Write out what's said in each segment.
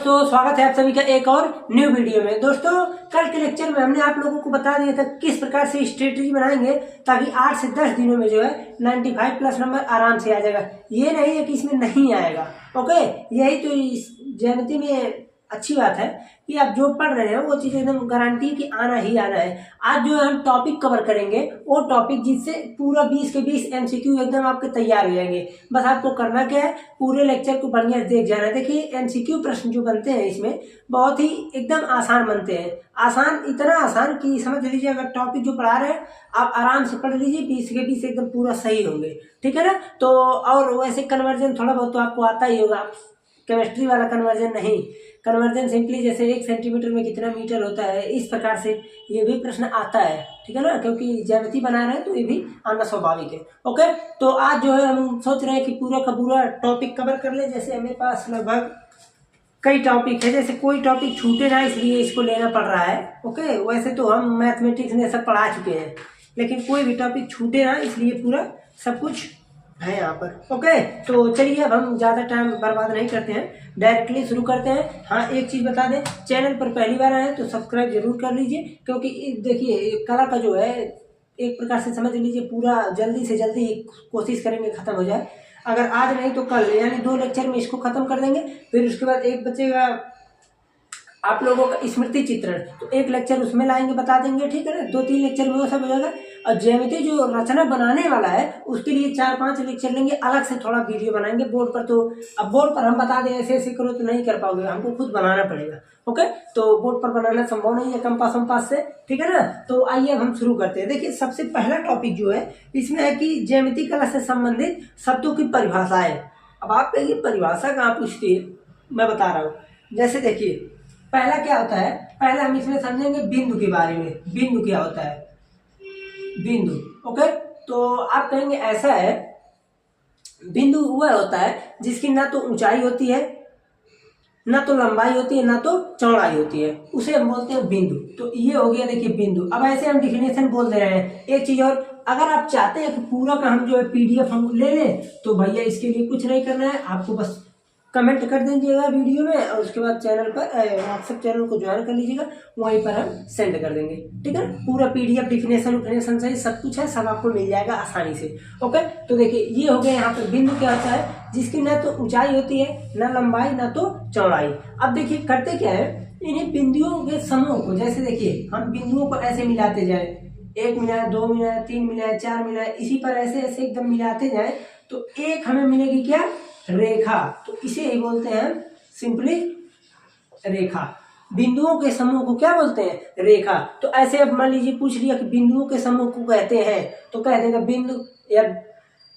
दोस्तों, स्वागत है आप सभी का एक और न्यू वीडियो में। दोस्तों, कल के लेक्चर में हमने आप लोगों को बता दिया था किस प्रकार से स्ट्रेटजी बनाएंगे ताकि 8 से 10 दिनों में जो है 95 प्लस नंबर आराम से आ जाएगा। ये नहीं है कि इसमें नहीं आएगा। ओके, यही तो इस ज्यामिति में अच्छी बात है कि आप जो पढ़ रहे हैं वो चीज एकदम गारंटी कि आना ही आना है। आज जो है हम टॉपिक कवर करेंगे वो टॉपिक जिससे पूरा 20 के 20 एमसीक्यू एकदम आपके तैयार हो जाएंगे। बस आपको करना क्या है, पूरे लेक्चर को बढ़िया से देख जाना है। देखिए, एमसीक्यू प्रश्न जो बनते हैं इसमें बहुत ही एकदम आसान बनते हैं। आसान, इतना आसान कि समझ लीजिए अगर टॉपिक जो पढ़ा रहे हैं आप आराम से पढ़ लीजिए, 20 के 20 एकदम पूरा सही होंगे। ठीक है ना। तो और वैसे कन्वर्जन थोड़ा बहुत तो आपको आता ही होगा, केमिस्ट्री वाला कन्वर्जन नहीं। कन्वर्जन सिंपली जैसे 1 सेंटीमीटर में कितना मीटर होता है, इस प्रकार से ये भी प्रश्न आता है। ठीक है ना, क्योंकि ज्यामिति बना रहे हैं तो ये भी आना स्वाभाविक है। ओके, तो आज जो है हम सोच रहे हैं कि पूरा का पूरा टॉपिक कवर कर ले। जैसे हमारे पास लगभग कई टॉपिक है, जैसे कोई टॉपिक छूटे ना इसलिए इसको लेना पड़ रहा है। ओके, वैसे तो हम मैथमेटिक्स में सब पढ़ा चुके हैं, लेकिन कोई भी टॉपिक छूटे ना इसलिए पूरा सब कुछ है यहाँ पर। ओके, तो चलिए अब हम ज़्यादा टाइम बर्बाद नहीं करते हैं, डायरेक्टली शुरू करते हैं। हाँ, एक चीज़ बता दें, चैनल पर पहली बार आए तो सब्सक्राइब जरूर कर लीजिए, क्योंकि देखिए कला का जो है एक प्रकार से समझ लीजिए पूरा जल्दी से जल्दी कोशिश करेंगे ख़त्म हो जाए। अगर आज नहीं तो कल, यानी 2 लेक्चर में इसको ख़त्म कर देंगे। फिर उसके बाद एक बचेगा आप लोगों का स्मृति चित्रण, तो 1 लेक्चर उसमें लाएंगे, बता देंगे। ठीक है ना, 2-3 लेक्चर में वो सब हो जाएगा। और ज्यामिति जो रचना बनाने वाला है उसके लिए 4-5 लेक्चर लेंगे, अलग से थोड़ा वीडियो बनाएंगे बोर्ड पर। तो अब बोर्ड पर हम बता दें ऐसे ऐसे करो तो नहीं कर पाओगे, हमको खुद बनाना पड़ेगा। ओके, तो बोर्ड पर बनाना संभव नहीं है कंपास वंपास से। ठीक है ना, तो आइए अब हम शुरू करते हैं। देखिए, सबसे पहला टॉपिक जो है इसमें है कि ज्यामिति कला से संबंधित शब्दों की परिभाषाएं। अब आप कहिए परिभाषा कहाँ पूछती है, मैं बता रहा हूँ। जैसे देखिए, पहला क्या होता है, पहले हम इसमें समझेंगे बिंदु के बारे में। बिंदु क्या होता है, बिंदु। ओके, तो आप कहेंगे ऐसा है, बिंदु वह होता है जिसकी ना तो ऊंचाई होती है, ना तो लंबाई होती है, ना तो चौड़ाई होती है, उसे हम बोलते हैं बिंदु। तो ये हो गया देखिए बिंदु। अब ऐसे हम डिफिनेशन बोल दे रहे हैं। एक चीज और, अगर आप चाहते हैं कि पूरा का हम जो है पीडीएफ हम ले लें तो भैया इसके लिए कुछ नहीं करना है, आपको बस कमेंट कर दीजिएगा वीडियो में और उसके बाद चैनल पर व्हाट्सएप चैनल को ज्वाइन कर लीजिएगा, वहीं पर हम सेंड कर देंगे। ठीक है, पूरा पीडीएफ डिफिनेशन सही सब कुछ है, सब आपको मिल जाएगा आसानी से। ओके, तो देखिए ये हो गया यहाँ पर बिंदु क्या होता है, जिसकी ना तो ऊंचाई होती है, ना लंबाई, ना तो चौड़ाई। अब देखिए करते क्या है, इन्हीं बिंदुओं के समूह को, जैसे देखिए हम बिंदुओं को ऐसे मिलाते जाए, 1 मिलाए, 2 मिलाए, 3 मिलाए, 4 मिलाए, इसी पर ऐसे ऐसे एकदम मिलाते जाए तो एक हमें मिलेगी क्या, रेखा। तो इसे ही बोलते हैं सिंपली रेखा। बिंदुओं के समूह को क्या बोलते हैं, रेखा। तो ऐसे अब मान लीजिए पूछ लिया कि बिंदुओं के समूह को कहते हैं, तो कह देगा बिंदु या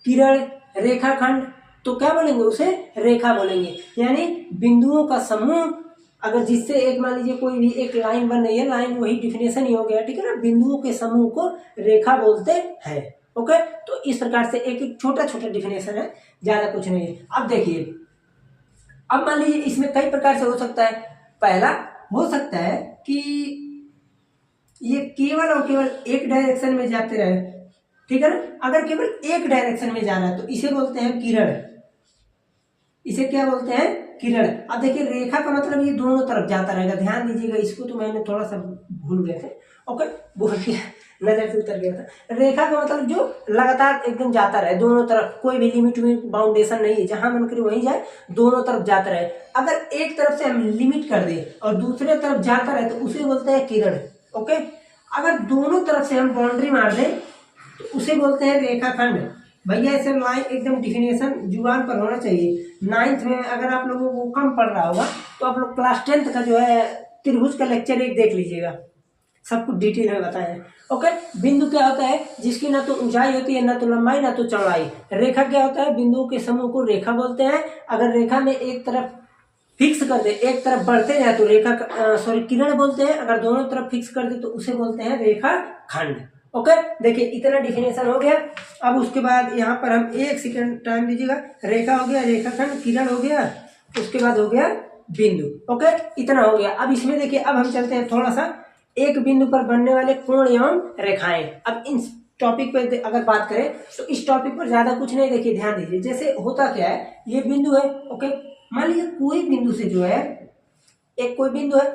किरण, रेखाखंड, तो क्या बोलेंगे, उसे रेखा बोलेंगे। यानी बिंदुओं का समूह, अगर जिससे एक मान लीजिए कोई भी एक लाइन बन रही है, लाइन वही डिफिनेशन ही हो गया। ठीक है ना, बिंदुओं के समूह को रेखा बोलते हैं। ओके, तो इस प्रकार से एक छोटा छोटा डिफिनेशन है, ज्यादा कुछ नहीं है। अब देखिए, अब मान लीजिए इसमें कई प्रकार से हो सकता है। पहला हो सकता है कि ये केवल और केवल एक डायरेक्शन में जाते रहे। ठीक है ना, अगर केवल एक डायरेक्शन में जा रहा है तो इसे बोलते हैं किरण। इसे क्या बोलते हैं, किरण। अब देखिए रेखा का मतलब ये दोनों तरफ जाता रहेगा, ध्यान दीजिएगा, इसको तो मैंने थोड़ा सा भूल गए थे। ओके, बोल दिया, नजर से उतर गया था। रेखा का मतलब जो लगातार एकदम जाता रहे दोनों तरफ, कोई भी लिमिट में बाउंडेशन नहीं है, जहां मन करे वहीं जाए, दोनों तरफ जाता रहे। अगर एक तरफ से हम लिमिट कर दे और दूसरे तरफ जाता रहे तो उसे बोलते हैं किरण। ओके, अगर दोनों तरफ से हम बाउंड्री मार दें तो उसे बोलते हैं रेखाखंड। भैया ऐसे लाइन एकदम डिफिनेशन जुबान पर होना चाहिए। 9th में अगर आप लोगों को कम पड़ रहा होगा तो आप लोग क्लास 10th का जो है त्रिभुज का लेक्चर 1 देख लीजिएगा, सब कुछ डिटेल में बताए हैं। ओके, बिंदु क्या होता है, जिसकी ना तो ऊंचाई होती है, ना तो लंबाई, ना तो चौड़ाई। रेखा क्या होता है, बिंदुओं के समूह को रेखा बोलते हैं। अगर रेखा में एक तरफ फिक्स कर दे, एक तरफ बढ़ते जाए तो रेखा किरण बोलते हैं। अगर दोनों तरफ फिक्स कर दे तो उसे बोलते हैं रेखा खंड। ओके, देखिए इतना डिफिनेशन हो गया। अब उसके बाद यहाँ पर हम 1 सेकंड टाइम दीजिएगा। रेखा हो गया, रेखाखंड, किरण हो गया, उसके बाद हो गया बिंदु। ओके, इतना हो गया। अब इसमें देखिए, अब हम चलते हैं थोड़ा सा एक बिंदु पर बनने वाले कोण एवं रेखाएं। अब इन टॉपिक पे अगर बात करें तो इस टॉपिक पर ज्यादा कुछ नहीं, देखिए ध्यान दीजिए। जैसे होता क्या है, ये बिंदु है। ओके, मान लीजिए कोई बिंदु से जो है एक कोई बिंदु है,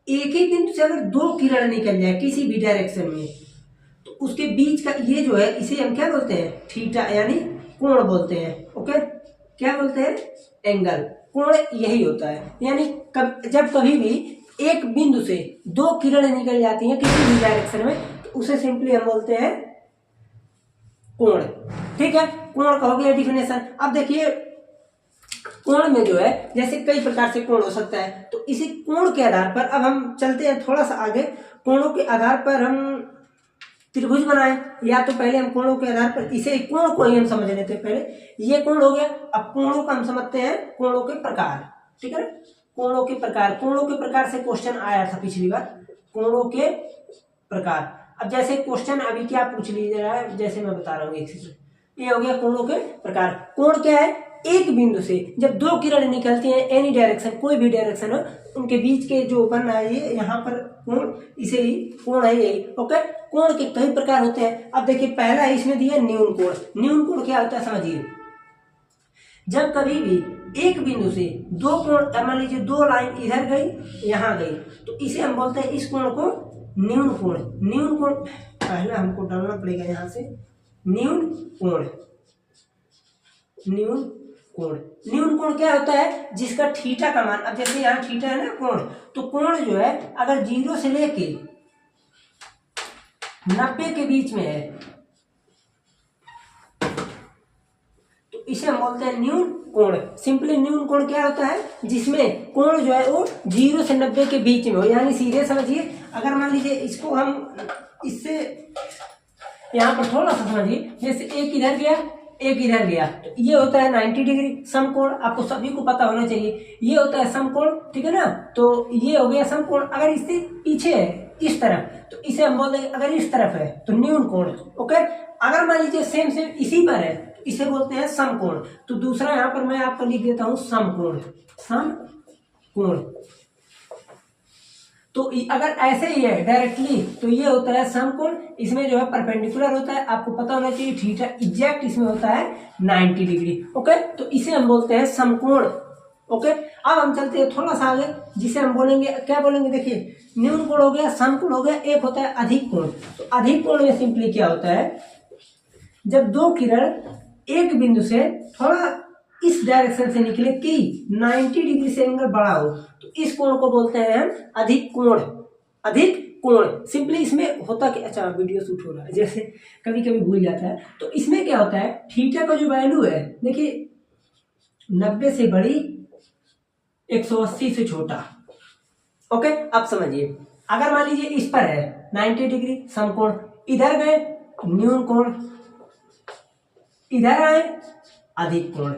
एक ही बिंदु से अगर दो किरण निकल जाए किसी भी डायरेक्शन में तो उसके बीच का ये जो है इसे हम क्या बोलते हैं, थीटा यानी कोण बोलते हैं। ओके, क्या बोलते हैं, एंगल, कोण यही होता है। यानी जब कभी भी एक बिंदु से दो किरणें निकल जाती हैं किसी भी डायरेक्शन में तो उसे सिंपली हम बोलते हैं कोण। ठीक है, कोण का हो गया डिफिनेशन। अब देखिए कोण में जो है जैसे कई प्रकार से कोण हो सकता है, तो इसी कोण के आधार पर अब हम चलते हैं थोड़ा सा आगे। कोणों के आधार पर हम त्रिभुज बनाए, या तो पहले हम कोणों के आधार पर इसे कोण को ही हम समझ लेते हैं। पहले ये कोण हो गया, अब कोणों का हम समझते हैं कोणों के प्रकार। ठीक है, कोणों के प्रकार, कोणों के प्रकार से क्वेश्चन आया था पिछली बार, कोणों के प्रकार। अब जैसे क्वेश्चन अभी क्या पूछ लीजिए रहा है, जैसे मैं बता रहा हूँ एक सेकंड, ये हो गया कोणों के प्रकार। कोण क्या है, एक बिंदु से जब दो किरण निकलती हैं एनी डायरेक्शन, कोई भी डायरेक्शन हो, उनके बीच के जो बन रहा है ये यहाँ पर कोण, इसे ही कोण है यही। ओके, कोण के कई प्रकार होते हैं। अब देखिए पहला है इसमें दिया न्यून कोण। न्यून कोण क्या होता है समझिए, जब कभी भी एक बिंदु से दो कोण, मान लीजिए दो लाइन इधर गई यहाँ गई, तो इसे हम बोलते हैं इस कोण को न्यून कोण। न्यून कोण पहले हमको डालना पड़ेगा यहाँ से, न्यून कोण। न्यून कोण, न्यून कोण क्या होता है, जिसका थीटा का मान, अब जैसे यहाँ थीटा है ना कोण, तो कोण जो है अगर 0 से लेके 90 के बीच में है तो इसे हम बोलते हैं न्यून कोण। सिंपली न्यून कोण क्या होता है, जिसमें कोण जो है वो 0 से 90 के बीच में हो। यानी सीधे समझिए, अगर मान लीजिए इसको हम इससे यहाँ पर थोड़ा सा समझिए, जैसे एक इधर गया एक इधर गया, तो ये होता है 90 डिग्री समकोण। आपको सभी को पता होना चाहिए, ये होता है समकोण। ठीक है ना, तो ये हो गया समकोण। अगर इससे पीछे है इस तरफ तो इसे हम बोल देंगे, अगर इस तरफ है तो न्यून कोण। ओके, अगर मान लीजिए सेम सेम इसी पर है तो इसे बोलते हैं समकोण। तो दूसरा यहाँ पर मैं आपको लिख देता हूँ समकोण। समकोण तो अगर ऐसे ही है डायरेक्टली तो ये होता है समकोण। इसमें जो है परपेंडिकुलर होता है, आपको पता होना चाहिए थीटा एग्जैक्ट इसमें होता है 90 डिग्री। ओके, तो इसे हम बोलते हैं समकोण। ओके, अब हम चलते हैं थोड़ा सा आगे, जिसे हम बोलेंगे, क्या बोलेंगे, देखिए न्यून कोण हो गया, समकोण हो गया, एक होता है अधिक कोण। तो अधिक कोण में सिंपली क्या होता है, जब दो किरण एक बिंदु से थोड़ा इस डायरेक्शन से निकले कि 90 डिग्री से एंगल बड़ा हो, तो इस कोण को बोलते हैं हम अधिक कोण। अधिक कोण सिंपली इसमें होता कि, अच्छा वीडियो शूट हो रहा है, जैसे कभी कभी भूल जाता है, तो इसमें क्या होता है, थीटा का जो वैल्यू है, देखिए 90 से बड़ी 180 से छोटा। ओके, अब समझिए, अगर मान लीजिए इस पर है 90 डिग्री समकोण, इधर गए न्यून कोण, इधर आए अधिक कोण।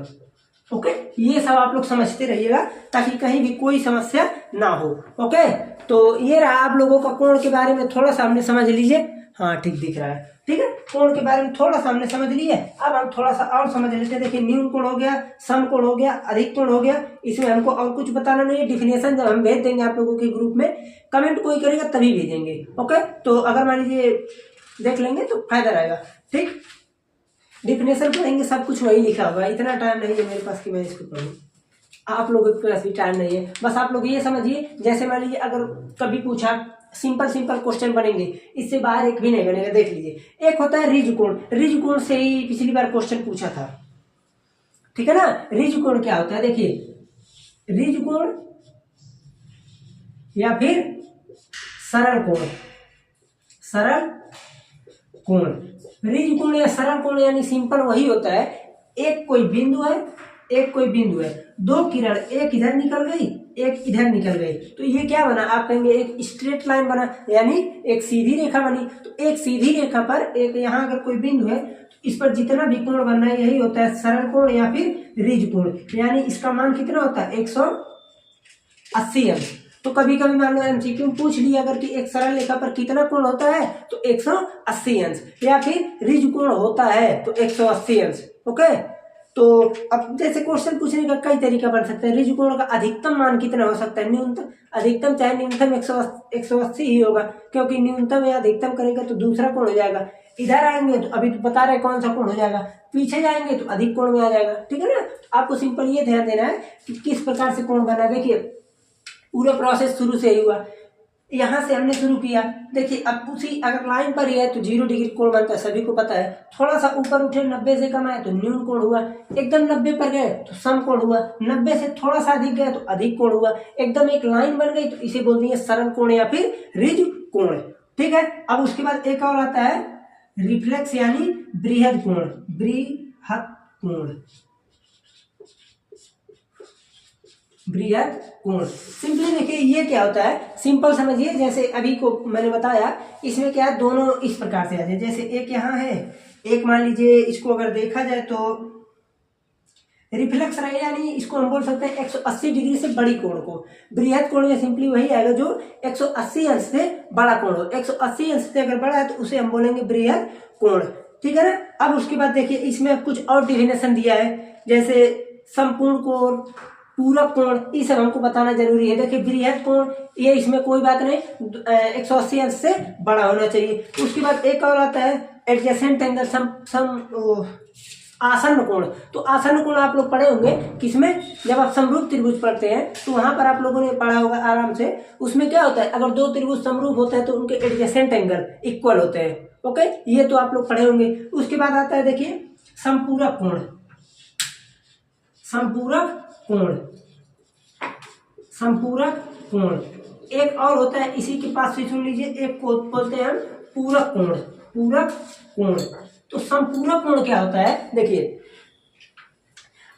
ओके, ये सब आप लोग समझते रहिएगा ताकि कहीं भी कोई समस्या ना हो। ओके, तो ये रहा आप लोगों का कोण के बारे में थोड़ा सा हमने समझ लीजिए। हाँ ठीक दिख रहा है, ठीक है, कोण के बारे में थोड़ा सा हमने समझ लिए। अब हम थोड़ा सा और समझ लेते हैं। देखिए न्यून कोण हो गया, समकोण हो गया, अधिक कोण हो गया। इसमें हमको और कुछ बताना नहीं है। डिफिनेशन जब हम भेज देंगे आप लोगों के ग्रुप में, कमेंट कोई करेगा तभी भेजेंगे। ओके, तो अगर मान लीजिए देख लेंगे तो फायदा रहेगा। ठीक, डिफिनेशन पढ़ेंगे, सब कुछ वही लिखा होगा। इतना टाइम नहीं है मेरे पास कि मैं इसको पढ़ूँ, आप लोगों के पास भी टाइम नहीं है। बस आप लोग ये समझिए, जैसे मान लीजिए अगर कभी पूछा, सिंपल सिंपल क्वेश्चन बनेंगे, इससे बाहर एक भी नहीं बनेगा। देख लीजिए, एक होता है रिज कोण। रिज कोण से ही पिछली बार क्वेश्चन पूछा था, ठीक है ना। रिज कोण क्या होता है, देखिए रिज कोण या फिर सरल कोण। सरल कोण, रिज कोण या सरल कोण यानी सिंपल वही होता है, एक कोई बिंदु है, एक कोई बिंदु है, दो किरण एक इधर निकल गई एक इधर निकल गई, तो ये क्या बना, आप कहेंगे एक स्ट्रेट लाइन बना, यानी एक सीधी रेखा बनी। तो एक सीधी रेखा पर एक यहाँ अगर कोई बिंदु है तो इस पर जितना भी कोण बनना है यही होता है सरल कोण या फिर रिज कोण। यानी इसका मान कितना होता है, 180 अंश। तो कभी कभी मान लो एमसीक्यू पूछ लिया अगर कि एक सरल रेखा पर कितना कोण होता है, तो 180 अंश, या फिर रिज कोण होता है तो 180 अंश। ओके, तो अब जैसे क्वेश्चन पूछने का कई तरीका बन सकता है। रिज कोण का अधिकतम मान कितना हो सकता है, न्यूनतम, अधिकतम चाहे न्यूनतम 180 ही होगा, क्योंकि न्यूनतम या अधिकतम करेगा तो दूसरा कोण हो जाएगा। इधर आएंगे तो अभी तो बता रहे कौन सा कोण हो जाएगा, पीछे जाएंगे तो अधिक कोण में आ जाएगा। ठीक है ना, आपको सिंपल ये ध्यान देना है कि किस प्रकार से कोण बना। देखिए पूरा प्रोसेस शुरू से ही हुआ, यहाँ से हमने शुरू किया। देखिए अब उसी अगर लाइन पर ही है तो 0 डिग्री कोण बनता है, सभी को पता है। थोड़ा सा ऊपर उठे 90 से कम आए तो न्यून कोण हुआ, एकदम 90 पर गए तो सम कोण हुआ, 90 से थोड़ा सा अधिक गए तो अधिक कोण हुआ, एकदम एक लाइन बन गई तो इसे बोलते हैं सरल कोण या फिर रिज कोण। ठीक है, अब उसके बाद एक और आता है रिफ्लेक्स यानी बृहद कोण, बृहद कोण, बृहद कोण। सिंपली देखिए ये क्या होता है, सिंपल समझिए। जैसे अभी को मैंने बताया, इसमें क्या है, दोनों इस प्रकार से आ जाए। जैसे एक यहाँ है, एक मान लीजिए इसको अगर देखा जाए तो रिफ्लेक्स रहे, यानी इसको हम बोल सकते हैं 180 डिग्री से बड़ी कोण को। बृहद कोण में सिंपली वही आएगा जो 180 अंश से बड़ा कोण हो। 180 अंश से अगर बड़ा है तो उसे हम बोलेंगे बृहद कोण। ठीक है ना। अब उसके बाद देखिए इसमें कुछ और डिफिनेशन दिया है, जैसे संपूर्ण कोण, पूरक कोण, ये सब हमको बताना जरूरी है। देखिए बृहद कोण ये इसमें कोई बात नहीं, 180 अंश से बड़ा होना चाहिए। उसके बाद एक और आता है एडजेसेंट एंगल, आसन्न कोण। तो आसन्न कोण आप लोग पढ़े होंगे किसमें, जब आप समरूप त्रिभुज पढ़ते हैं तो वहां पर आप लोगों ने पढ़ा होगा आराम से। उसमें क्या होता है, अगर दो त्रिभुज समरूप होते हैं तो उनके एडजेसेंट एंगल इक्वल होते हैं। ओके, ये तो आप लोग पढ़े होंगे। उसके बाद आता है देखिए संपूरक कोण, संपूरक कोण, संपूरक कोण। एक और होता है इसी के पास से सुन लीजिए, एक को बोलते हैं हम पूरक कोण, पूरक कोण। तो संपूरक कोण क्या होता है, देखिए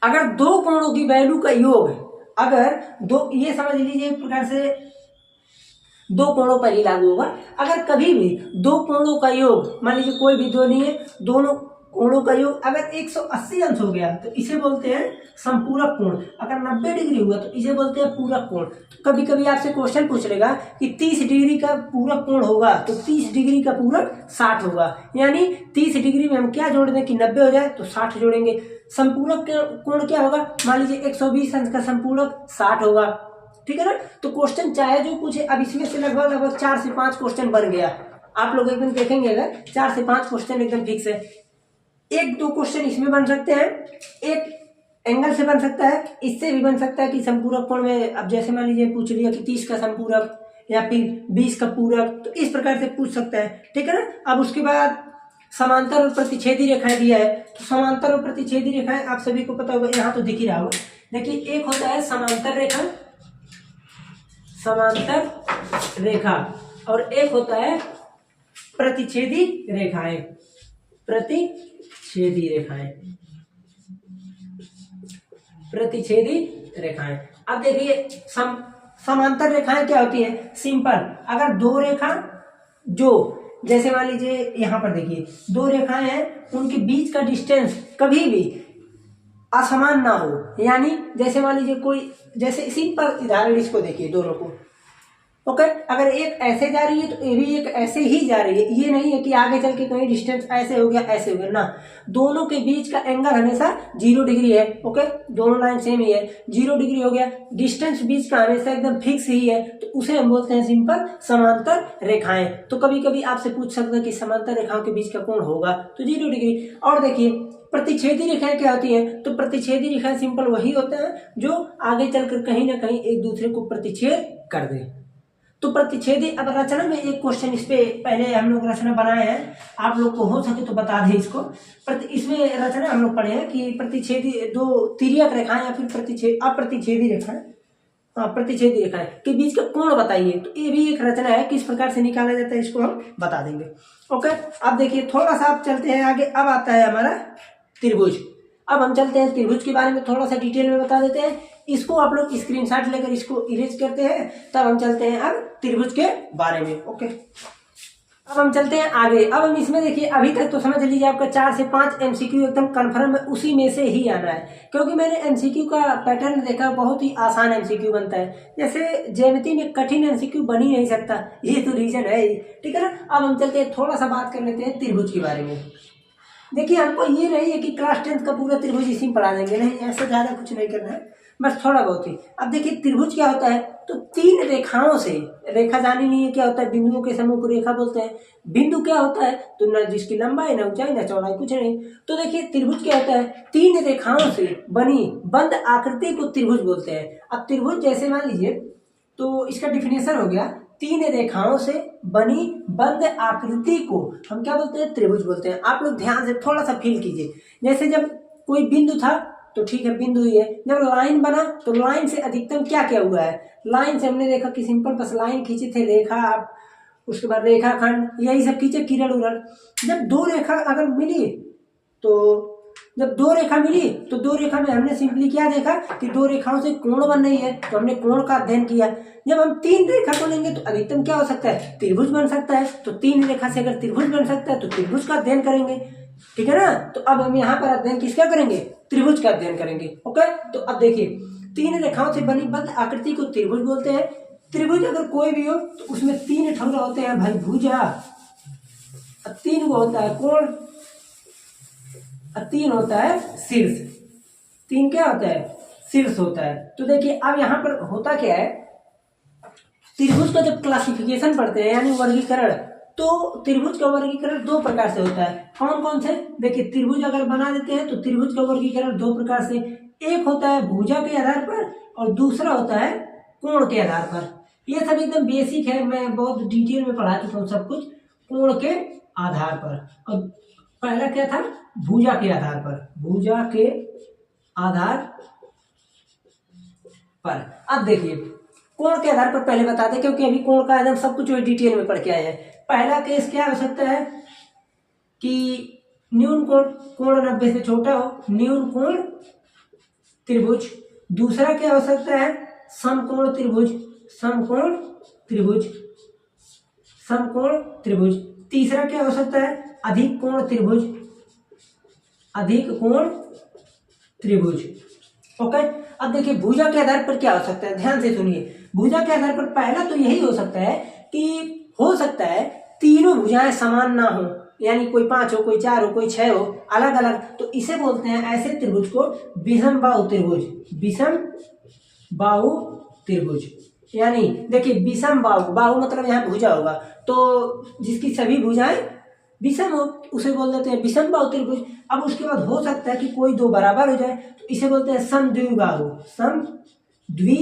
अगर दो कोणों की वैल्यू का योग, अगर दो, ये समझ लीजिए एक प्रकार से दो कोणों पर ही लागू होगा। अगर कभी भी दो कोणों का योग, मान लीजिए कोई भी दो नहीं है, दोनों कोणों का योग अगर 180 अंश हो गया तो इसे बोलते हैं संपूरक कोण। अगर 90 डिग्री हुआ तो इसे बोलते हैं पूरक कोण। कभी कभी आपसे क्वेश्चन पूछ लेगा कि 30 डिग्री का पूरक कोण होगा तो 30 डिग्री का पूरक 60 होगा, यानी 30 डिग्री में हम क्या जोड़ दें कि 90 हो जाए तो 60 जोड़ेंगे। संपूरक कोण क्या होगा, मान लीजिए 120 अंश का संपूरक 60 होगा। ठीक है ना। तो क्वेश्चन चाहे जो पूछे, अब इसमें से लगभग 4 से 5 क्वेश्चन बन गया। आप लोग एकदम देखेंगे अगर 4 से 5 क्वेश्चन एकदम फिक्स है। एक दो क्वेश्चन इसमें बन सकते हैं, एक एंगल से बन सकता है, इससे भी बन सकता है कि संपूरक कोण में, अब जैसे मान लीजिए पूछ लिया कि 30 का संपूरक या फिर 20 का पूरक, तो इस प्रकार से पूछ सकता है। ठीक है ना। अब उसके बाद समांतर और प्रतिच्छेदी रेखाएं दिया है, तो समांतर और प्रतिच्छेदी रेखाएं आप सभी को पता होगा, यहाँ तो दिख ही रहा होगा। देखिए एक होता है समांतर रेखा, समांतर रेखा, और एक होता है प्रतिच्छेदी रेखाएं, प्रतिच्छेदी रेखाएं, प्रतिच्छेदी रेखाएं। अब देखिए समांतर रेखाएं क्या होती है, सिंपल, अगर दो रेखा जो, जैसे मान लीजिए यहाँ पर देखिए दो रेखाएं हैं, उनके बीच का डिस्टेंस कभी भी असमान ना हो, यानी जैसे मान लीजिए कोई, जैसे सिंपल उदाहरण इसको देखिए दोनों को। ओके, अगर एक ऐसे जा रही है तो ये भी एक ऐसे ही जा रही है, ये नहीं है कि आगे चल के कहीं डिस्टेंस ऐसे हो गया ऐसे हो गया ना, दोनों के बीच का एंगल हमेशा 0 डिग्री है। ओके, दोनों लाइन सेम ही है, 0 डिग्री हो गया, डिस्टेंस बीच का हमेशा एकदम फिक्स ही है, तो उसे हम बोलते हैं सिंपल समांतर रेखाएं। तो कभी कभी आपसे पूछ सकते हैं कि समांतर रेखाओं के बीच का कोण होगा तो 0 डिग्री। और देखिए प्रतिच्छेदी रेखाएं क्या होती हैं, तो प्रतिच्छेदी रेखाएं सिंपल वही होता है जो आगे चलकर कहीं ना कहीं एक दूसरे को प्रतिच्छेद कर दे। तो प्रतिच्छेदी, अब रचना में एक क्वेश्चन इस पे पहले हम लोग रचना बनाए हैं, आप लोग को हो सके तो बता दें इसको। इसमें रचना हम लोग पढ़े हैं कि प्रतिच्छेदी दो तिर्यक रेखाएं या फिर अप्रतिच्छेदी रेखाएं, प्रतिच्छेदी रेखाएं के बीच का कोण बताइए। तो ये भी एक रचना है, किस प्रकार से निकाला जाता है इसको हम बता देंगे। ओके, अब देखिए थोड़ा सा आप चलते हैं आगे। अब आता है हमारा त्रिभुज। अब हम चलते हैं त्रिभुज के बारे में थोड़ा सा डिटेल में बता देते हैं। इसको आप लोग स्क्रीनशॉट लेकर इसको इरेज करते हैं, तब हम चलते हैं अब त्रिभुज के बारे में। ओके, अब हम चलते हैं आगे। अब हम इसमें देखिए, अभी तक तो समझ लीजिए आपका 4 से 5 एमसीक्यू एकदम कंफर्म है, उसी में से ही आना है, क्योंकि मैंने एमसीक्यू का पैटर्न देखा, बहुत ही आसान एमसीक्यू बनता है। जैसे ज्यामिति में कठिन एमसीक्यू बन ही नहीं सकता, ये तो रीजन है ही। ठीक है ना। अब हम चलते हैं, थोड़ा सा बात कर लेते हैं त्रिभुज के बारे में। देखिए हमको ये नहीं है कि क्लास 10 का पूरा त्रिभुज इसी में पढ़ा देंगे, नहीं, ऐसा ज्यादा कुछ नहीं करना है, बस थोड़ा बहुत ही। अब देखिए त्रिभुज क्या होता है, तो 3 रेखाओं से, रेखा जानी नहीं है क्या होता है, बिंदुओं के समूह को रेखा बोलते हैं। बिंदु क्या होता है, तो न जिसकी लंबाई, न ऊंचाई, न चौड़ाई, कुछ नहीं। तो देखिए त्रिभुज क्या होता है, 3 रेखाओं से बनी बंद आकृति को त्रिभुज बोलते हैं। अब त्रिभुज जैसे मान लीजिए तो इसका डिफिनेशन हो गया, तीन रेखाओं से बनी बंद आकृति को हम क्या बोलते हैं, त्रिभुज बोलते हैं। आप लोग ध्यान से थोड़ा सा फील कीजिए, जैसे जब कोई बिंदु था तो ठीक है बिंदु ही है, जब लाइन बना तो लाइन से अधिकतम क्या क्या हुआ है, लाइन से हमने देखा कि सिंपल बस लाइन खींचे थे, रेखा, आप उसके बाद रेखाखंड, यही सब खींचे, किरण उरण। जब दो रेखा अगर मिली तो जब दो रेखा मिली तो दो रेखा में हमने सिंपली क्या देखा कि दो रेखाओं से कोण बन रही है, तो हमने कोण का अध्ययन किया। जब हम तीन रेखा को लेंगे तो अधिकतम क्या हो सकता है, त्रिभुज बन सकता है। तो तीन रेखा से अगर त्रिभुज बन सकता है तो त्रिभुज का अध्ययन करेंगे, ठीक है ना। तो अब हम यहाँ पर अध्ययन किसका करेंगे, त्रिभुज का अध्ययन करेंगे। ओके, तो अब देखिए, तीन रेखाओं से बनी बंद आकृति को त्रिभुज बोलते हैं। त्रिभुज अगर कोई भी हो तो उसमें तीन ठोंगे होते हैं भाई, भुजा, तीन को होता है कोण, तीन होता है शीर्ष, तीन क्या होता है, शीर्ष होता है। तो देखिए अब यहाँ पर होता क्या है, त्रिभुज का जब क्लासिफिकेशन पढ़ते हैं यानी वर्गीकरण, तो त्रिभुज का वर्गीकरण दो प्रकार से होता है। कौन कौन से, देखिए त्रिभुज अगर बना देते हैं तो त्रिभुज का वर्गीकरण दो प्रकार से, एक होता है भुजा के आधार पर और दूसरा होता है कोण के आधार पर। ये सब एकदम बेसिक है, मैं बहुत डिटेल में पढ़ा चुका हूँ सब कुछ। कोण के आधार पर, और पहला क्या था, भुजा के आधार पर, भुजा के आधार पर। अब देखिए कोण के आधार पर पहले बता दें, क्योंकि अभी कोण का एकदम सब कुछ डिटेल में पढ़ के आए हैं। पहला केस क्या हो सकता है कि न्यून कोण, कोण 90 से छोटा हो, न्यून कोण त्रिभुज। दूसरा क्या हो सकता है, समकोण त्रिभुज, समकोण त्रिभुज, समकोण त्रिभुज। तीसरा क्या हो सकता है, अधिक कोण त्रिभुज, अधिक कोण त्रिभुज। ओके, अब देखिए भुजा के आधार पर क्या हो सकता है, ध्यान से सुनिए। भुजा के आधार पर पहला तो यही हो सकता है कि हो सकता है तीनों भुजाएं समान ना हो, यानी कोई 5 हो, कोई 4 हो, कोई 6 हो, अलग अलग, तो इसे बोलते हैं ऐसे त्रिभुज को विषम बाहु त्रिभुज, विषम बाहु त्रिभुज। यानी देखिए विषम बाहु, बाहु मतलब यहाँ भुजा होगा, तो जिसकी सभी भुजाएं विषम हो उसे बोल देते हैं विषम बाहु त्रिभुज। अब उसके बाद हो सकता है कि कोई दो बराबर हो जाए, तो इसे बोलते हैं समद्विबाहु, समद्विबाहु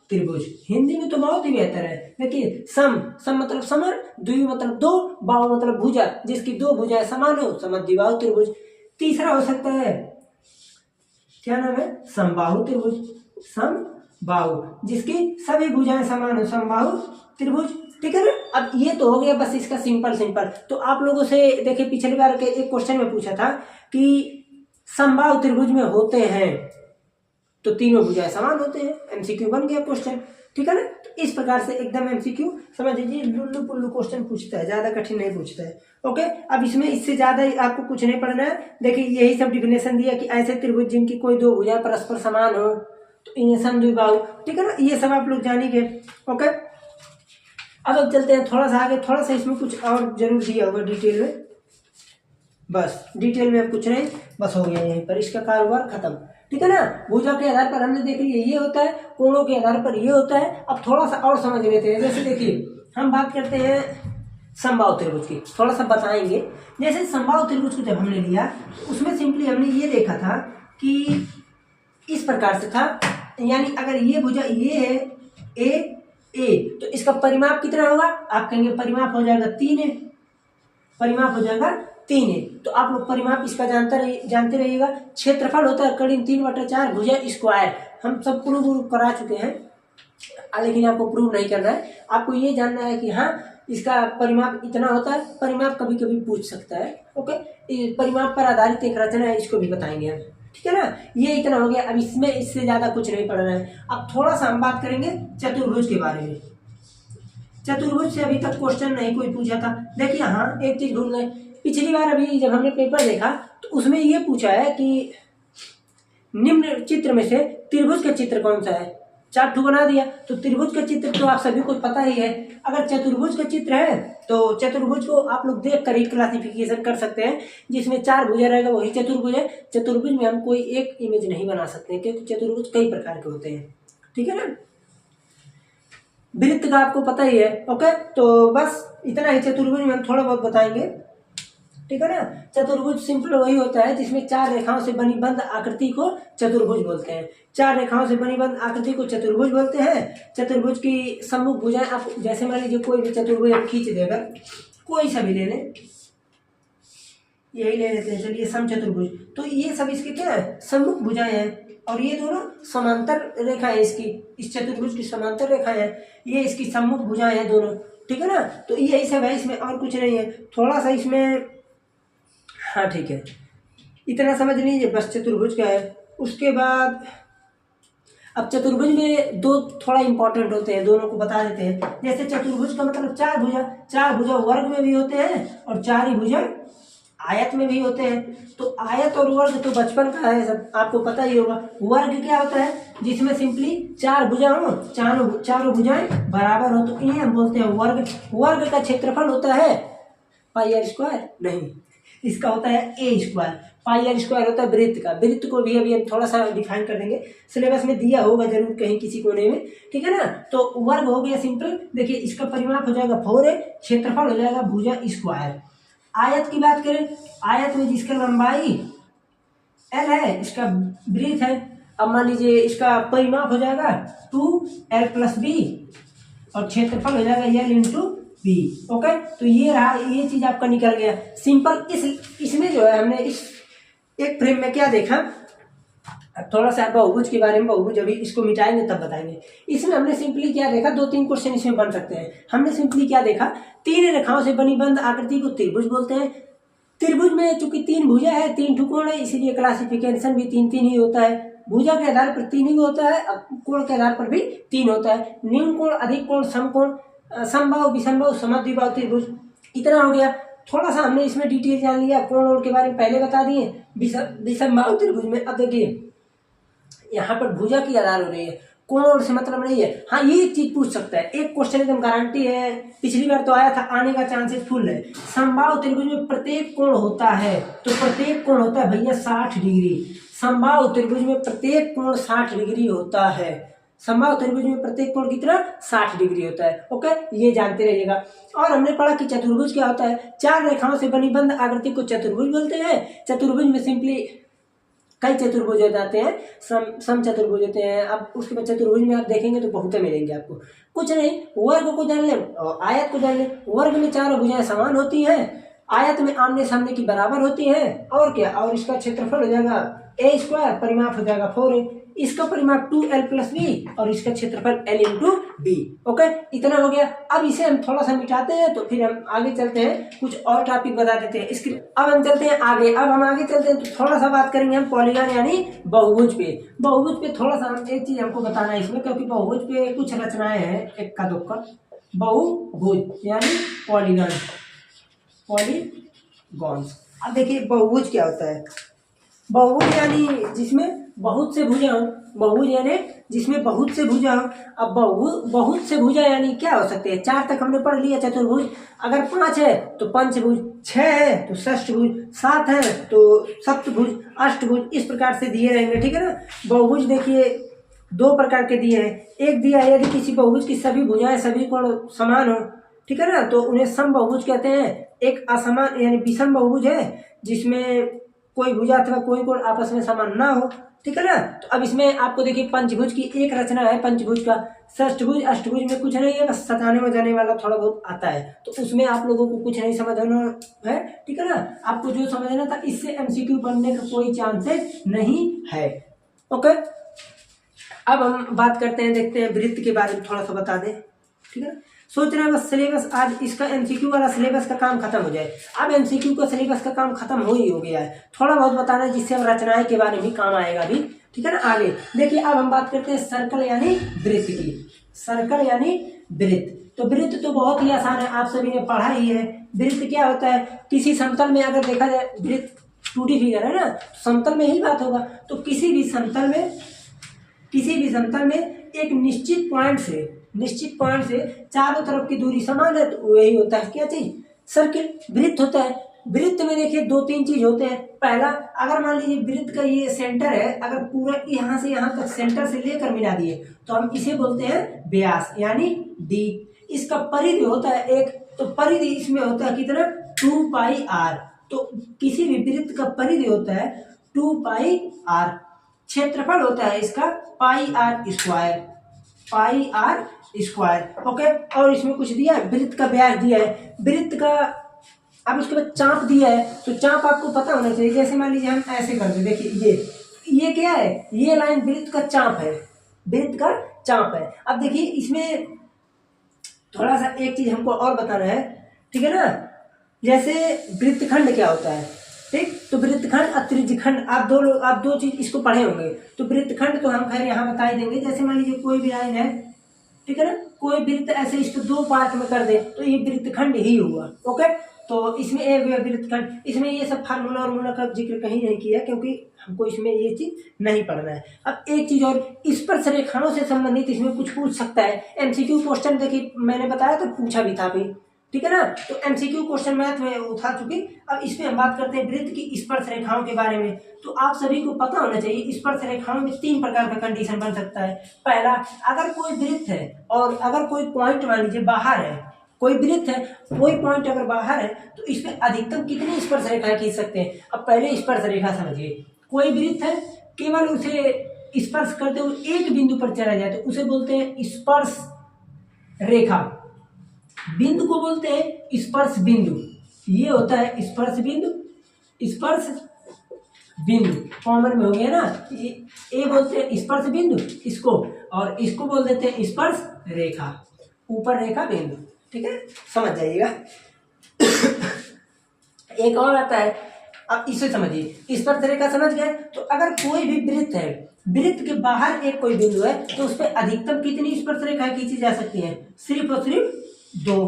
त्रिभुज। हिंदी में तो बहुत ही बेहतर है। देखिए सम, सम मतलब समान, द्वि मतलब दो, बाहु मतलब भुजा, जिसकी दो भुजाएं समान हो, समद्विबाहु त्रिभुज। तीसरा हो सकता है, क्या नाम है, समबाहु त्रिभुज, समबाहु, जिसकी सभी भुजाएं समान हो, समबाहु त्रिभुज, ठीक है ना। अब ये तो हो गया बस इसका सिंपल। तो आप लोगों से देखिए पिछली बार के एक क्वेश्चन में पूछा था कि समबाहु त्रिभुज में होते हैं तो तीनों भुजाएं समान होते हैं, एमसीक्यू बन गया क्वेश्चन, ठीक है ना। तो इस प्रकार से एकदम एमसीक्यू समझ लीजिए, लुल्लू पुल्लू क्वेश्चन पूछता है, ज्यादा कठिन नहीं पूछता है। ओके, अब इसमें इससे ज्यादा आपको कुछ नहीं पढ़ना है। देखिए यही सब डिफिनेशन दिया कि ऐसे त्रिभुज जिनकी कोई दो भुजाएं परस्पर समान हो तो इन्हें समद्विबाहु, ठीक है ना, ये सब आप लोग जानेंगे। ओके, अब चलते हैं थोड़ा सा आगे, थोड़ा सा इसमें कुछ और जरूर दिया होगा डिटेल में, बस डिटेल में अब कुछ नहीं, बस हो गया यहीं पर, इसका कारोबार खत्म, ठीक है ना। भुजा के आधार पर हमने देख लिया ये होता है, कोणों के आधार पर ये होता है। अब थोड़ा सा और समझ लेते हैं, जैसे देखिए हम बात करते हैं समबाहु त्रिभुज की, थोड़ा सा बताएंगे। जैसे समबाहु त्रिभुज को जब हमने लिया तो उसमें सिंपली हमने ये देखा था कि इस प्रकार से था, यानी अगर ये भुजा ये है ए, तो इसका परिमाप कितना होगा, आप कहेंगे परिमाप हो जाएगा 3 है, परिमाप हो जाएगा 3 है। तो आप लोग परिमाप इसका जानते रहिएगा। क्षेत्रफल होता है करीब 3/4 भुजा स्क्वायर, हम सब प्रूव करा चुके हैं, लेकिन आपको प्रूव नहीं करना है, आपको ये जानना है कि हाँ इसका परिमाप इतना होता है। परिमाप कभी कभी पूछ सकता है। ओके, परिमाप पर आधारित एक रचना है, इसको भी बताएंगे हम, ठीक है ना। ये इतना हो गया, अब इसमें इससे ज्यादा कुछ नहीं पढ़ना है। अब थोड़ा सा हम बात करेंगे चतुर्भुज के बारे में। चतुर्भुज से अभी तक क्वेश्चन नहीं कोई पूछा था। देखिए हाँ एक चीज भूल गए, पिछली बार अभी जब हमने पेपर देखा तो उसमें ये पूछा है कि निम्न चित्र में से त्रिभुज का चित्र कौन सा है, 4 ठो बना दिया। तो त्रिभुज का चित्र तो आप सभी को पता ही है। अगर चतुर्भुज का चित्र है तो चतुर्भुज को आप लोग देख कर ही क्लासिफिकेशन कर सकते हैं, जिसमें 4 भुजा रहेगा वही चतुर्भुज है। चतुर्भुज में हम कोई एक इमेज नहीं बना सकते क्योंकि चतुर्भुज कई प्रकार के होते हैं, ठीक है ना। वृत्त का आपको पता ही है। ओके, तो बस इतना ही, चतुर्भुज में हम थोड़ा बहुत बताएंगे। ठीक है ना। चतुर्भुज सिंपल वही होता है जिसमें 4 रेखाओं से बनी बंद आकृति को चतुर्भुज बोलते हैं। 4 रेखाओं से बनी बंद आकृति को चतुर्भुज बोलते हैं। चतुर्भुज की सम्मुख भुजाएं, आप जैसे मान लीजिए कोई भी चतुर्भुज हम खींच देगा, कोई सा भी ले लें, यही ले लेते हैं चलिए समचतुर्भुज, तो ये सब इसके क्या है, सम्मुख भुजाएं हैं। और ये दोनों समांतर रेखा है इसकी, इस चतुर्भुज की समांतर रेखा है, ये इसकी सम्मुख भुजाएं हैं दोनों, ठीक है ना। तो यही सब है, इसमें और कुछ नहीं है। थोड़ा सा इसमें, हाँ ठीक है, इतना समझ लीजिए बस चतुर्भुज का है। उसके बाद अब चतुर्भुज में दो थोड़ा इंपॉर्टेंट होते हैं, दोनों को बता देते हैं। जैसे चतुर्भुज का मतलब 4 भुजा, 4 भुजा वर्ग में भी होते हैं और 4 ही भुजा आयत में भी होते हैं। तो आयत और वर्ग तो बचपन का है, सब आपको पता ही होगा। वर्ग क्या होता है, जिसमें सिंपली 4 भुजा हो, चारों भुजाएं बराबर हो, तो इन्हें हम बोलते हैं वर्ग। वर्ग का क्षेत्रफल होता है पाई आर स्क्वायर, नहीं, इसका होता है ए स्क्वायर। पाई आर स्क्वायर होता है वृत्त का। वृत्त को भी अभी हम थोड़ा सा डिफाइन कर देंगे, सिलेबस में दिया होगा जरूर कहीं किसी कोने में, ठीक है ना। तो वर्ग हो गया सिंपल, देखिए इसका परिमाप हो जाएगा 4 है, क्षेत्रफल हो जाएगा भुजा स्क्वायर। आयत की बात करें, आयत में जिसका लंबाई एल है, इसका ब्रीथ है, अब मान लीजिए इसका परिमाप हो जाएगा 2l + b और क्षेत्रफल हो जाएगा l × b। ओके, तो ये रहा, ये चीज आपका निकल गया सिंपल। इसमें जो है हमने इस एक फ्रेम में क्या देखा, थोड़ा सा बहुभुज के बारे में, बहुभुज अभी इसको मिटाएंगे तब बताएंगे। इसमें हमने सिंपली क्या देखा, 2-3 क्वेश्चन इसमें बन सकते हैं। हमने सिंपली क्या देखा, 3 रेखाओं से बनी बंद आकृति को त्रिभुज बोलते हैं। त्रिभुज में चूंकि 3 भुजा है, 3 ठुकोण है, इसीलिए क्लासिफिकेशन भी 3-3 ही होता है। भुजा के आधार पर 3 ही होता है, कोण के आधार पर भी 3 होता है। न्यून कोण, अधिक कोण, समकोण, समबाहु, विषमबाहु, समद्विबाहु त्रिभुज, इतना हो गया। थोड़ा सा हमने इसमें डिटेल जान लिया, कोण ओण के बारे में पहले बता दिए। विषमबाहु त्रिभुज में अब देखिए यहाँ पर भुजा की आधार हो रही है, कोण ओण से मतलब नहीं है। हाँ, ये चीज पूछ सकता है, एक क्वेश्चन एकदम गारंटी है, पिछली बार तो आया था, आने का चांसेस फुल है। समबाहु त्रिभुज में प्रत्येक कोण होता है, तो प्रत्येक कोण होता है भैया 60 डिग्री। समबाहु त्रिभुज में प्रत्येक कोण 60 डिग्री होता है। समबाहु त्रिभुज में प्रत्येक कोण कितना, 60 डिग्री होता है। ओके, ये जानते रहिएगा। और हमने पढ़ा कि चतुर्भुज क्या होता है, 4 रेखाओं से बनी बंद आकृति को चतुर्भुज बोलते हैं। चतुर्भुज में सिंपली कई चतुर्भुज हो जाते हैं, सम चतुर्भुज होते हैं। अब उसके बाद चतुर्भुज में आप देखेंगे तो बहुत मिलेंगे आपको। कुछ नहीं, वर्ग को जान लें और आयत को जान लें। वर्ग में 4 भुजाएं समान होती हैं, आयत में आमने सामने की बराबर होती हैं, और क्या, और इसका क्षेत्रफल हो जाएगा a स्क्वायर, परिमाप हो जाएगा 4a, इसका परिमाप 2l + b और इसका क्षेत्रफल l × b। ओके, इतना हो गया। अब इसे हम थोड़ा सा मिटाते हैं, तो फिर हम आगे चलते हैं, कुछ और टॉपिक बता देते हैं इसके। अब हम चलते हैं आगे, अब हम आगे चलते हैं तो थोड़ा सा बात करेंगे हम पॉलीगॉन यानी बहुभुज पे। बहुभुज पे थोड़ा सा एक चीज हमको बताना है इसमें, क्योंकि बहुभुज पे कुछ रचनाएं हैं, इक्का दुक्का। बहुभुज यानी पॉलीगॉन, पॉलीगॉन्स। अब देखिए बहुभुज क्या होता है। बहुभुज यानी जिसमें बहुत से भुजा हो, बहुभुज यानी जिसमें बहुत से भुजा हो। अब बहुत से भुजा यानी क्या हो सकते हैं, 4 तक हमने पढ़ लिया चतुर्भुज। अगर 5 है तो पंचभुज, 6 है तो षष्ठभुज, 7 है तो सप्तभुज, अष्टभुज, इस प्रकार से दिए रहेंगे, ठीक है ना। बहुभुज देखिए 2 प्रकार के दिए हैं। एक दिया है यदि किसी बहुभुज की सभी भुजाएं सभी कोण समान हो, ठीक है ना, तो उन्हें सम बहुभुज कहते हैं। एक असमान यानी विषम बहुभुज है, जिसमें कोई भुजा अथवा कोई कोण आपस में समान ना हो, ठीक है ना। तो अब इसमें आपको देखिए पंचभुज की एक रचना है पंचभुज का। षष्ठभुज अष्टभुज में कुछ नहीं है, बस सताने में जाने वाला थोड़ा बहुत आता है, तो उसमें आप लोगों को कुछ नहीं समझना है, ठीक है ना। आपको जो समझना था, इससे एमसीक्यू बनने का कोई चांसेस नहीं है। ओके, अब हम बात करते हैं, देखते हैं वृत्त के बारे में थोड़ा सा बता दें, ठीक है। सोच रहे हैं बस सिलेबस, आज इसका एमसीक्यू वाला सिलेबस का काम खत्म हो जाए। अब एमसीक्यू का सिलेबस का काम खत्म हो गया है, थोड़ा बहुत बताना है जिससे अब रचनाएं के बारे में काम आएगा भी, ठीक है ना। आगे देखिए, अब हम बात करते हैं सर्कल यानी वृत्त की। सर्कल यानी वृत्त, तो वृत्त तो बहुत ही आसान है, आप सभी ने पढ़ा ही है। वृत्त क्या होता है, किसी समतल में अगर देखा जाए, वृत्त 2D फिगर है ना, समतल में ही बात होगा। तो किसी भी समतल में एक निश्चित पॉइंट से चारों तरफ की दूरी समान है, तो वही होता है क्या चीज, सर्किल, वृत्त होता है। वृत्त में देखिए 2-3 चीज होते हैं। पहला, अगर मान लीजिए वृत्त का ये सेंटर है, अगर पूरा यहाँ से यहाँ तक सेंटर से लेकर मिला दिए तो हम इसे बोलते हैं व्यास यानी d। इसका परिधि होता है 1, तो परिधि इसमें होता है कितना, 2πr। तो किसी भी वृत्त का परिधि होता है 2πr, क्षेत्रफल होता है इसका πr², ओके। और इसमें कुछ दिया है, वृत्त का व्यास दिया है, वृत्त का, अब उसके बाद चाप दिया है, तो चाप आपको पता होना चाहिए। जैसे मान लीजिए हम ऐसे करते, देखिए ये क्या है, ये लाइन वृत्त का चाप है, वृत्त का चाप है। अब देखिए इसमें थोड़ा सा एक चीज हमको और बताना है, ठीक है ना। जैसे वृत्तखंड क्या होता है, ठीक, तो वृत्तखंड और त्रिज्यखंड, आप दो चीज इसको पढ़े होंगे। तो वृत्तखंड तो हम खैर यहाँ बता ही देंगे। जैसे मान लीजिए कोई भी लाइन है, ठीक है ना, कोई वृत्त ऐसे इसको दो पार्ट में कर दे तो ये वृत्तखंड ही हुआ, ओके। तो इसमें एक वृत्तखंड, इसमें ये सब फार्मूला और का जिक्र कहीं नहीं किया क्योंकि हमको इसमें ये चीज नहीं पढ़ना है। अब एक चीज और, स्पर्श रेखाओं से संबंधित इसमें कुछ पूछ सकता है। एमसीक्यू क्वेश्चन देखिए मैंने बताया तो पूछा भी था भाई, ठीक है ना। तो एमसीक्यू क्वेश्चन मैथ में उठा चुकी। अब इसमें हम बात करते हैं वृत्त की स्पर्श रेखाओं के बारे में। तो आप सभी को पता होना चाहिए स्पर्श रेखाओं में 3 प्रकार का कंडीशन बन सकता है। पहला, अगर कोई वृत्त है और अगर कोई पॉइंट मान लीजिए बाहर है, कोई वृत्त है, कोई पॉइंट अगर बाहर है तो इसमें अधिकतम कितनी स्पर्श रेखाएं खींच सकते हैं। अब पहले स्पर्श रेखा समझिए, कोई वृत्त है, केवल उसे स्पर्श करते हुए एक बिंदु पर चला जाए तो उसे बोलते हैं स्पर्श रेखा। बिंदु को बोलते हैं स्पर्श बिंदु, ये होता है स्पर्श बिंदु, स्पर्श बिंदु कॉमन में हो गया ना, ये बोलते हैं स्पर्श बिंदु इसको, और इसको बोल देते हैं स्पर्श रेखा, ऊपर रेखा बिंदु, ठीक है, समझ जाइएगा। एक और आता है, अब इसे समझिए, स्पर्श रेखा समझ गए। तो अगर कोई भी वृत्त है, वृत्त के बाहर एक कोई बिंदु है तो उस पर अधिकतम कितनी स्पर्श रेखाएं खींची जा सकती हैं, सिर्फ और सिर्फ 2।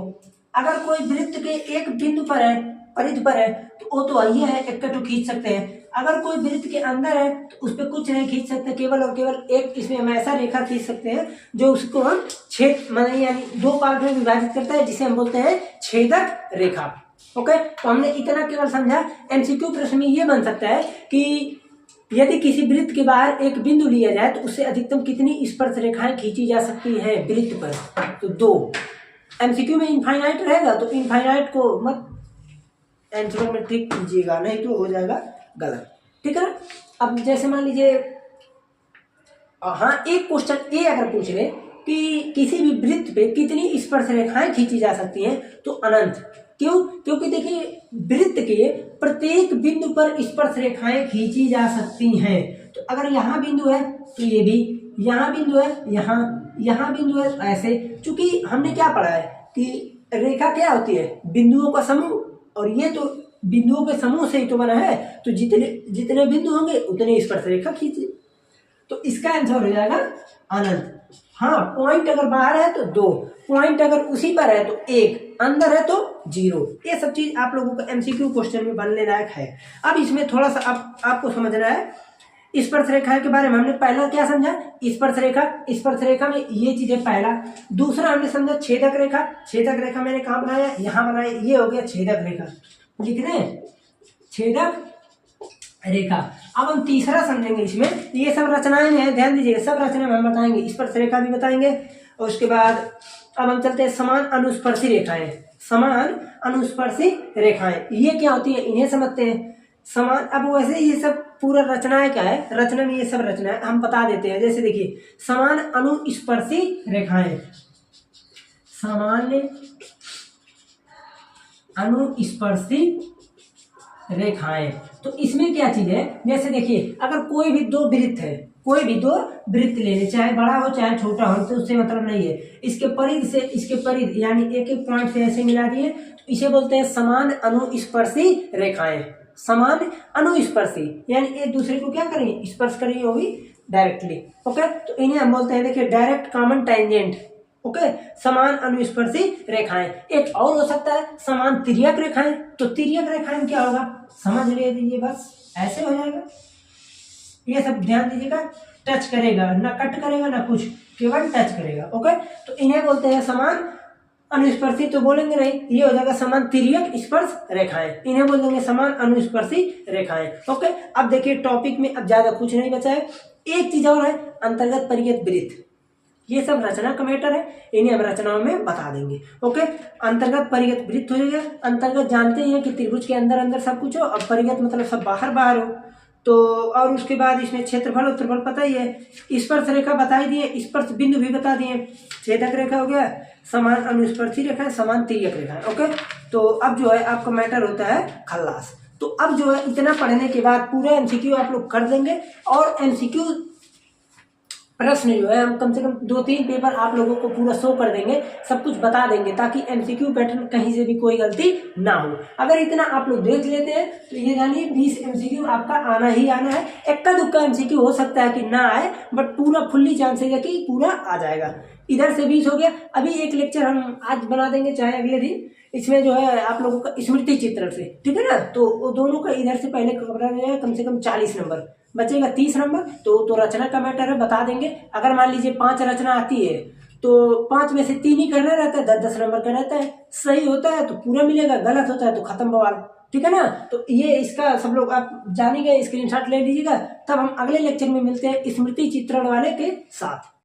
अगर कोई वृत्त के एक बिंदु पर है, परिधि पर है, तो वो तो ये है, एक तो खींच सकते हैं। अगर कोई वृत्त के अंदर है तो उस पर कुछ नहीं खींच सकते, केवल और केवल एक इसमें हम ऐसा रेखा खींच सकते हैं जो उसको हम छेद माने यानी 2 पार्ट में विभाजित करता है, जिसे हम बोलते हैं छेदक रेखा, ओके। तो हमने इतना केवल समझा। एमसीक्यू प्रश्न में ये बन सकता है कि यदि किसी वृत्त के बाहर एक बिंदु लिया जाए तो उससे अधिकतम कितनी स्पर्श रेखाएं खींची जा सकती है वृत्त पर, तो 2। एमसीक्यू में इनफाइनाइट रहेगा तो इनफाइनाइट को मत आंसर में ठीक कीजिएगा, नहीं तो हो जाएगा गलत, ठीक है ना। अब जैसे मान लीजिए, हाँ, एक क्वेश्चन ये अगर पूछ ले कि किसी भी वृत्त पे कितनी स्पर्श रेखाएं खींची जा सकती हैं, तो अनंत। क्यों? क्योंकि देखिए वृत्त के प्रत्येक बिंदु पर स्पर्श रेखाएं खींची जा सकती हैं। तो अगर यहाँ बिंदु है तो ये भी, यहाँ बिंदु है, यहाँ बिंदु है, ऐसे। चूंकि हमने क्या पढ़ा है कि रेखा क्या होती है, बिंदुओं का समूह, और ये तो बिंदुओं के समूह से ही तो बना है, तो जितने बिंदु होंगे उतने स्पर्श रेखा खींचे, तो इसका आंसर हो जाएगा अनंत। हाँ, पॉइंट अगर बाहर है तो 2, पॉइंट अगर उसी पर है तो 1, अंदर है तो 0। ये सब चीज आप लोगों को एमसीक्यू क्वेश्चन में बनने लायक है। अब इसमें थोड़ा सा आपको समझना है स्पर्श रेखा के बारे में। हमने पहला क्या समझा, स्पर्श रेखा में ये चीज है पहला। दूसरा हमने समझा छेदक रेखा। छेदक रेखा मैंने कहाँ बनाया, यहाँ बनाया, ये हो गया छेदक रेखा, लिख रहे हैं छेदक रेखा। अब हम तीसरा समझेंगे, इसमें ये सब रचनाएं हैं, ध्यान दीजिएगा, सब रचनाएं हम बताएंगे, स्पर्श रेखा भी बताएंगे। और उसके बाद अब हम चलते हैं समान अनुस्पर्शी रेखाएं। समान अनुस्पर्शी रेखाएं ये क्या होती है, इन्हें समझते हैं। समान, अब वैसे ये सब पूरा रचनाएं क्या है, रचना में ये सब रचनाएं हम बता देते हैं। जैसे देखिए समान अनुस्पर्शी रेखाएं, सामान्य अनुस्पर्शी रेखाएं, तो इसमें क्या चीज है, जैसे देखिए अगर कोई भी दो वृत्त है, कोई भी दो वृत्त लेने, चाहे बड़ा हो चाहे छोटा हो, तो उससे मतलब नहीं है। इसके परिधि से इसके परिधि यानी एक एक पॉइंट से ऐसे मिला दिए, तो इसे बोलते हैं समान अनुस्पर्शी रेखाएं। समान अनुस्पर्शी यानी एक दूसरे को क्या करेंगे, स्पर्श करेंगे, वो भी डायरेक्टली, ओके। तो इन्हें हम बोलते हैं, देखिए डायरेक्ट कॉमन टेंजेंट, ओके, समान अनुस्पर्शी रेखाएं। एक और हो सकता है समान तिर्यक रेखाएं। तो तिर्यक रेखाएं क्या होगा, समझ लीजिए, बस ऐसे हो जाएगा। ये सब ध्यान दीजिएगा, टच करेगा ना, कट करेगा ना कुछ, केवल टच करेगा, ओके। तो इन्हें बोलते हैं समान अनुस्पर्शी, तो बोलेंगे नहीं, ये हो जाएगा समान तिर्यक स्पर्श रेखाएं, इन्हें बोल देंगे समान अनुस्पर्शी रेखाएं, ओके। अब देखिए टॉपिक में अब ज्यादा कुछ नहीं बचा है। एक चीज और है, अंतर्गत परियत वृत्त। ये सब रचना का मैटर है, इन्हें हम रचनाओं में बता देंगे। ओके, अंतर्गत परिगत वृत्त हो गया। अंतर्गत जानते ही हैं कि त्रिभुज के अंदर अंदर सब कुछ हो, अब परिगत मतलब सब बाहर बाहर हो। तो और उसके बाद इसमें क्षेत्रफल उत्तरफल पता ही है। स्पर्श रेखा बता ही दिए, स्पर्श बिंदु भी बता दिए। छेदक रेखा हो गया, समान अनुस्पर्शी रेखा, समान तिर्यक रेखा। ओके, तो अब जो है आपका मैटर होता है खल्लास। तो अब जो है इतना पढ़ने के बाद पूरा एमसीक्यू आप लोग कर देंगे, और एमसीक्यू प्रश्न जो है हम कम से कम 2-3 पेपर आप लोगों को पूरा शो कर देंगे, सब कुछ बता देंगे, ताकि एमसीक्यू पैटर्न कहीं से भी कोई गलती ना हो। अगर इतना आप लोग देख लेते हैं तो ये जानिए 20 एमसीक्यू आपका आना ही आना है। इक्का दुक्का एमसीक्यू हो सकता है कि ना आए, बट पूरा फुल्ली चांसेस है कि पूरा आ जाएगा। इधर से 20 हो गया। अभी एक लेक्चर हम आज बना देंगे, चाहे अगले दिन, इसमें जो है आप लोगों का स्मृति चित्रण से, ठीक है ना। तो वो दोनों का इधर से पहले कवर है, कम से कम 40 नंबर बचेगा, 30 नंबर तो रचना का मैटर है, बता देंगे। अगर मान लीजिए 5 रचना आती है तो 5 में से 3 ही करना रहता है, 10-10 नंबर का रहता है। सही होता है तो पूरा मिलेगा, गलत होता है तो खत्म बवाल, ठीक है ना। तो ये इसका सब लोग आप जानेंगे, स्क्रीनशॉट ले लीजिएगा। तब हम अगले लेक्चर में मिलते हैं स्मृति चित्रण वाले के साथ।